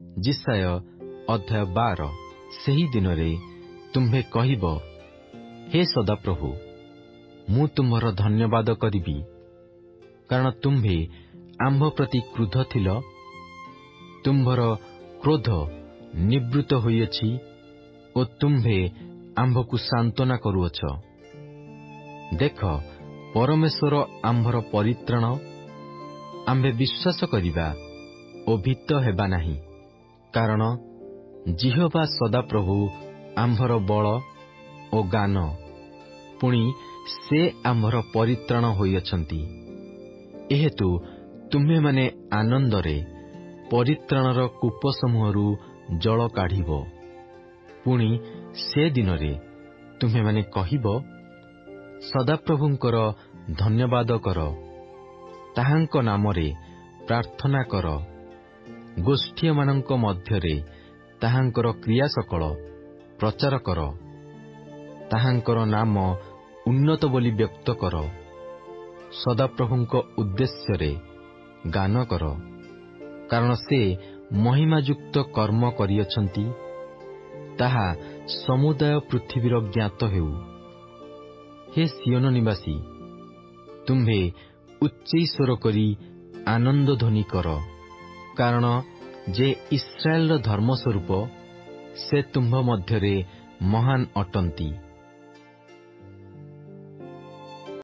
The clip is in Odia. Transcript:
जिसाय अध्याय 12। ସେହି ଦିନରେ ତୁମ୍ଭେ କହିବ, ହେ ସଦାପ୍ରଭୁ, ମୁଁ ତୁମ୍ଭର ଧନ୍ୟବାଦ କରିବି, କାରଣ ତୁମ୍ଭେ ଆମ୍ଭ ପ୍ରତି କ୍ରୁଦ୍ଧ ଥିଲ। ତୁମ୍ଭର କ୍ରୋଧ ନିବୃତ୍ତ ହୋଇଅଛି ଓ ତୁମ୍ଭେ ଆମ୍ଭକୁ ସାନ୍ତ୍ୱନା କରୁଅଛ। ଦେଖ, ପରମେଶ୍ୱର ଆମ୍ଭର ପରିତ୍ରାଣ। ଆମ୍ଭେ ବିଶ୍ୱାସ କରିବା ଓ ଭୀତ ହେବା ନାହିଁ, କାରଣ ଜିହ୍ୱା ସଦାପ୍ରଭୁ ଆମ୍ଭର ବଳ ଓ ଗାନ, ପୁଣି ସେ ଆମ୍ଭର ପରିତ୍ରାଣ ହୋଇଅଛନ୍ତି। ଏହେତୁ ତୁମ୍ଭେମାନେ ଆନନ୍ଦରେ ପରିତ୍ରାଣର କୂପସମୂହରୁ ଜଳ କାଢ଼ିବ। ପୁଣି ସେ ଦିନରେ ତୁମ୍ଭେମାନେ କହିବ, ସଦାପ୍ରଭୁଙ୍କର ଧନ୍ୟବାଦ କର, ତାହାଙ୍କ ନାମରେ ପ୍ରାର୍ଥନା କର, ଗୋଷ୍ଠୀମାନଙ୍କ ମଧ୍ୟରେ ତାହାଙ୍କର କ୍ରିୟା ସକଳ ପ୍ରଚାର କର, ତାହାଙ୍କର ନାମ ଉନ୍ନତ ବୋଲି ବ୍ୟକ୍ତ କର, ସଦାପ୍ରଭୁଙ୍କ ଉଦ୍ଦେଶ୍ୟରେ ଗାନ କର, କାରଣ ସେ ମହିମାଯୁକ୍ତ କର୍ମ କରିଅଛନ୍ତି, ତାହା ସମୁଦାୟ ପୃଥିବୀର ଜ୍ଞାତ ହେଉ। ହେ ସିଓନ ନିବାସୀ, ତୁମ୍ଭେ ଉଚ୍ଚୈଃସ୍ୱର କରି ଆନନ୍ଦ ଧ୍ୱନି କର, କାରଣ ଯେ ଇସ୍ରାଏଲର ଧର୍ମସ୍ୱରୂପ, ସେ ତୁମ୍ଭ ମଧ୍ୟରେ ମହାନ ଅଟନ୍ତି।